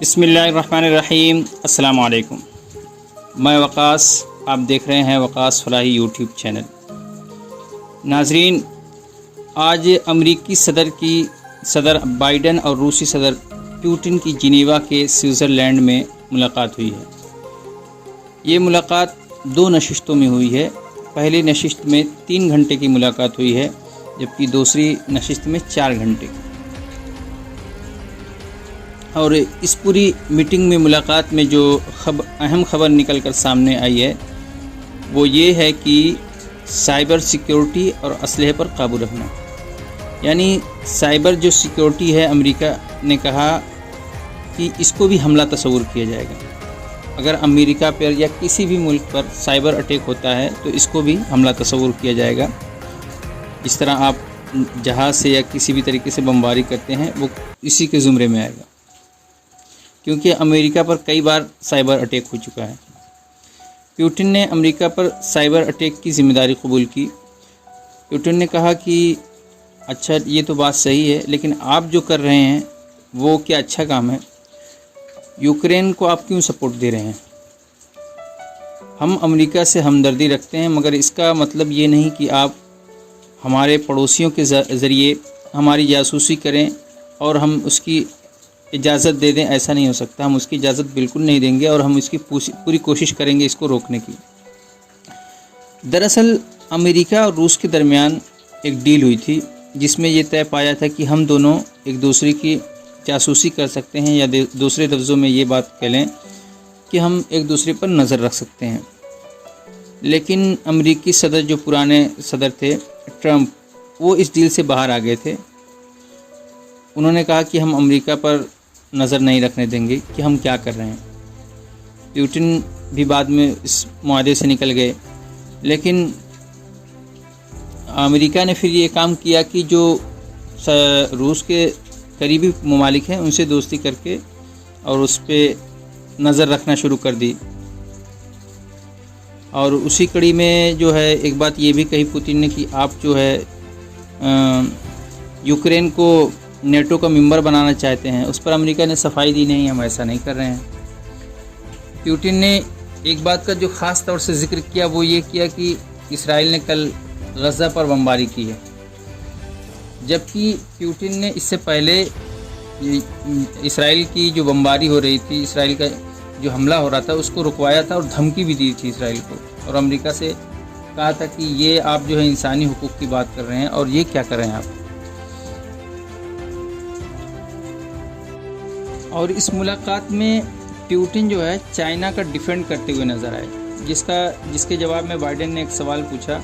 बिस्मिल्लाहिर्रहमानिर्रहीम। अस्सलाम वालेकुम। मैं वक़ास, आप देख रहे हैं वक़ास फलाही यूट्यूब चैनल। नाजरीन, आज अमरीकी सदर बाइडन और रूसी सदर पुतिन की जिनेवा के स्विट्ज़रलैंड में मुलाकात हुई है। ये मुलाकात 2 नशिस्तों में हुई है। पहली नशिस्त में 3 घंटे की मुलाकात हुई है, जबकि दूसरी नशिस्त में 4 घंटे की। और इस पूरी मीटिंग में मुलाकात में जो अहम खबर निकल कर सामने आई है वो ये है कि साइबर सिक्योरिटी और असलहे पर काबू रखना। यानी साइबर जो सिक्योरिटी है, अमेरिका ने कहा कि इसको भी हमला तस्वुर किया जाएगा। अगर अमेरिका पर या किसी भी मुल्क पर साइबर अटैक होता है तो इसको भी हमला तस्वुर किया जाएगा। जिस तरह आप जहाज़ से या किसी भी तरीके से बमबारी करते हैं वो इसी के ज़ुमरे में आएगा, क्योंकि अमेरिका पर कई बार साइबर अटैक हो चुका है। पुतिन ने अमेरिका पर साइबर अटैक की ज़िम्मेदारी कबूल की। पुतिन ने कहा कि अच्छा, ये तो बात सही है, लेकिन आप जो कर रहे हैं वो क्या अच्छा काम है? यूक्रेन को आप क्यों सपोर्ट दे रहे हैं? हम अमेरिका से हमदर्दी रखते हैं, मगर इसका मतलब ये नहीं कि आप हमारे पड़ोसियों के ज़रिए हमारी जासूसी करें और हम उसकी इजाज़त दे दें। ऐसा नहीं हो सकता। हम उसकी इजाज़त बिल्कुल नहीं देंगे और हम इसकी पूरी कोशिश करेंगे इसको रोकने की। दरअसल अमेरिका और रूस के दरमियान एक डील हुई थी जिसमें ये तय पाया था कि हम दोनों एक दूसरे की जासूसी कर सकते हैं, या दूसरे लफ्ज़ों में ये बात कह लें कि हम एक दूसरे पर नज़र रख सकते हैं। लेकिन अमेरिकी सदर, जो पुराने सदर थे ट्रंप, वो इस डील से बाहर आ गए थे। उन्होंने कहा कि हम अमेरिका पर नज़र नहीं रखने देंगे कि हम क्या कर रहे हैं। पुतिन भी बाद में इस मुआहदे से निकल गए, लेकिन अमेरिका ने फिर ये काम किया कि जो रूस के करीबी ममालिक हैं उनसे दोस्ती करके और उस पर नज़र रखना शुरू कर दी। और उसी कड़ी में जो है एक बात ये भी कही पुतिन ने कि आप जो है यूक्रेन को नेटो का मेंबर बनाना चाहते हैं। उस पर अमेरिका ने सफाई दी, नहीं, हम ऐसा नहीं कर रहे हैं। पुतिन ने एक बात का जो ख़ास तौर से जिक्र किया वो ये किया कि इसराइल ने कल गज़ा पर बमबारी की है, जबकि पुतिन ने इससे पहले इसराइल की जो बमबारी हो रही थी, इसराइल का जो हमला हो रहा था उसको रुकवाया था और धमकी भी दी थी इसराइल को, और अमेरिका से कहा था कि ये आप जो है इंसानी हुकूक की बात कर रहे हैं और ये क्या कर रहे हैं आप। और इस मुलाकात में पुतिन जो है चाइना का डिफेंड करते हुए नज़र आए, जिसके जवाब में बाइडन ने एक सवाल पूछा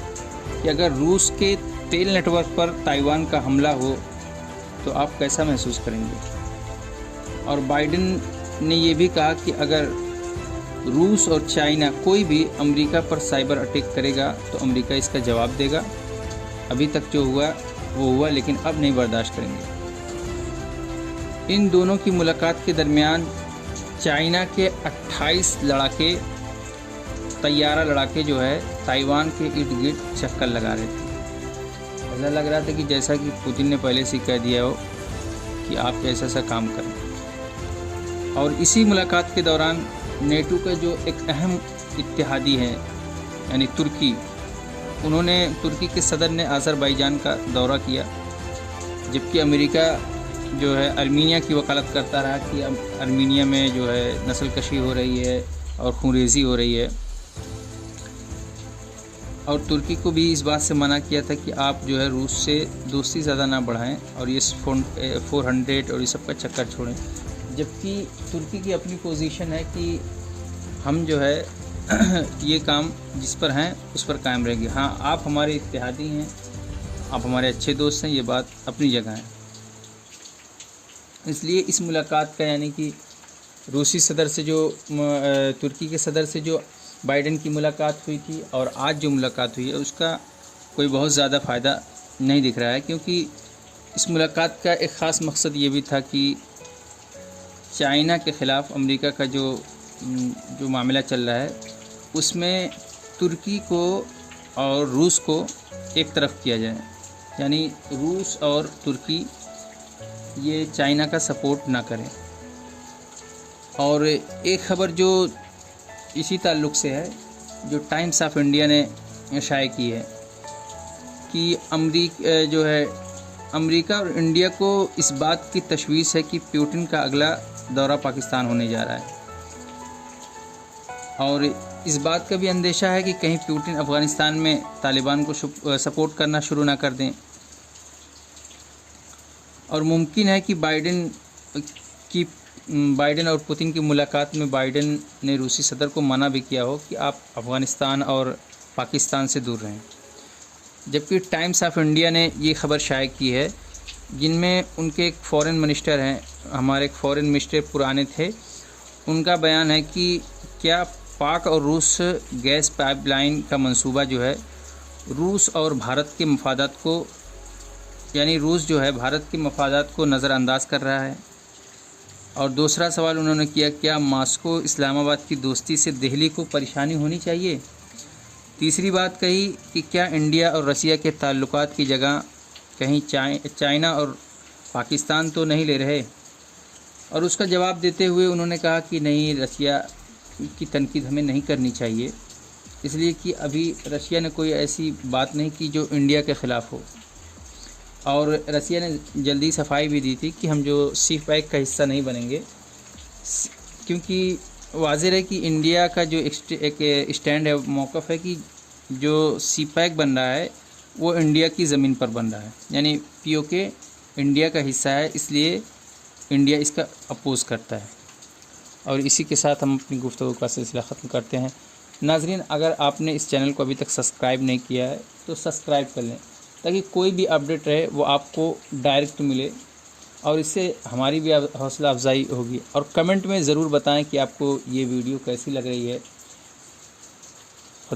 कि अगर रूस के तेल नेटवर्क पर ताइवान का हमला हो तो आप कैसा महसूस करेंगे। और बाइडन ने ये भी कहा कि अगर रूस और चाइना कोई भी अमेरिका पर साइबर अटैक करेगा तो अमेरिका इसका जवाब देगा। अभी तक जो हुआ वो हुआ, लेकिन अब नहीं बर्दाश्त करेंगे। इन दोनों की मुलाकात के दरमियान चाइना के 28 तैयारा लड़ाके जो है ताइवान के इर्द गिर्द चक्कर लगा रहे थे। ऐसा लग रहा था कि जैसा कि पुतिन ने पहले से कह दिया हो कि आप ऐसा सा काम करें। और इसी मुलाकात के दौरान नेटो का जो एक अहम इत्तेहादी है यानी तुर्की, तुर्की के सदर ने अज़रबैजान का दौरा किया, जबकि अमेरिका जो है आर्मीनिया की वकालत करता रहा कि आर्मीनिया में जो है नस्ल कशी हो रही है और खूनरेज़ी हो रही है। और तुर्की को भी इस बात से मना किया था कि आप जो है रूस से दोस्ती ज़्यादा ना बढ़ाएं और ये 400 और ये सब का चक्कर छोड़ें। जबकि तुर्की की अपनी पोजीशन है कि हम जो है ये काम जिस पर हैं उस पर कायम रहेंगे। हाँ, आप हमारे इत्तेहादी हैं, आप हमारे अच्छे दोस्त हैं, ये बात अपनी जगह है। इसलिए इस मुलाकात का, यानी कि रूसी सदर से जो तुर्की के सदर से जो बाइडन की मुलाकात हुई थी और आज जो मुलाकात हुई है, उसका कोई बहुत ज़्यादा फ़ायदा नहीं दिख रहा है, क्योंकि इस मुलाकात का एक ख़ास मकसद ये भी था कि चाइना के ख़िलाफ़ अमेरिका का जो मामला चल रहा है उसमें तुर्की को और रूस को एक तरफ किया जाए। यानी रूस और तुर्की ये चाइना का सपोर्ट ना करें। और एक ख़बर जो इसी ताल्लुक़ से है, जो टाइम्स ऑफ इंडिया ने शाये की है कि अमेरिका और इंडिया को इस बात की तशवीश है कि पुतिन का अगला दौरा पाकिस्तान होने जा रहा है, और इस बात का भी अंदेशा है कि कहीं पुतिन अफ़गानिस्तान में तालिबान को सपोर्ट करना शुरू ना कर दें। और मुमकिन है कि बाइडेन और पुतिन की मुलाकात में बाइडेन ने रूसी सदर को मना भी किया हो कि आप अफ़गानिस्तान और पाकिस्तान से दूर रहें। जबकि टाइम्स ऑफ इंडिया ने ये ख़बर शाये की है, जिनमें उनके एक फ़ॉरेन मिनिस्टर हैं, हमारे एक फ़ॉरेन मिनिस्टर पुराने थे, उनका बयान है कि क्या पाक और रूस गैस पाइपलाइन का मंसूबा जो है रूस और भारत के मफादात को, यानी रूस जो है भारत के मफादात को नज़रअंदाज कर रहा है। और दूसरा सवाल उन्होंने किया, क्या मॉस्को इस्लामाबाद की दोस्ती से दिल्ली को परेशानी होनी चाहिए। तीसरी बात कही कि क्या इंडिया और रसिया के ताल्लुकात की जगह कहीं चाइना और पाकिस्तान तो नहीं ले रहे। और उसका जवाब देते हुए उन्होंने कहा कि नहीं, रसिया की तनकीद हमें नहीं करनी चाहिए, इसलिए कि अभी रसिया ने कोई ऐसी बात नहीं की जो इंडिया के ख़िलाफ़ हो। और रसिया ने जल्दी सफाई भी दी थी कि हम जो CPEC का हिस्सा नहीं बनेंगे, क्योंकि वाज़ेह है कि इंडिया का जो एक स्टैंड है, मौक़िफ़ है कि जो CPEC बन रहा है वो इंडिया की ज़मीन पर बन रहा है, यानी POK इंडिया का हिस्सा है, इसलिए इंडिया इसका अपोज़ करता है। और इसी के साथ हम अपनी गुफ्तगू का सिलसिला ख़त्म करते हैं। नाज़रीन, अगर आपने इस चैनल को अभी तक सब्सक्राइब नहीं किया है तो सब्सक्राइब कर लें, ताकि कोई भी अपडेट रहे वो आपको डायरेक्ट मिले, और इससे हमारी भी हौसला अफजाई होगी। और कमेंट में ज़रूर बताएं कि आपको ये वीडियो कैसी लग रही है।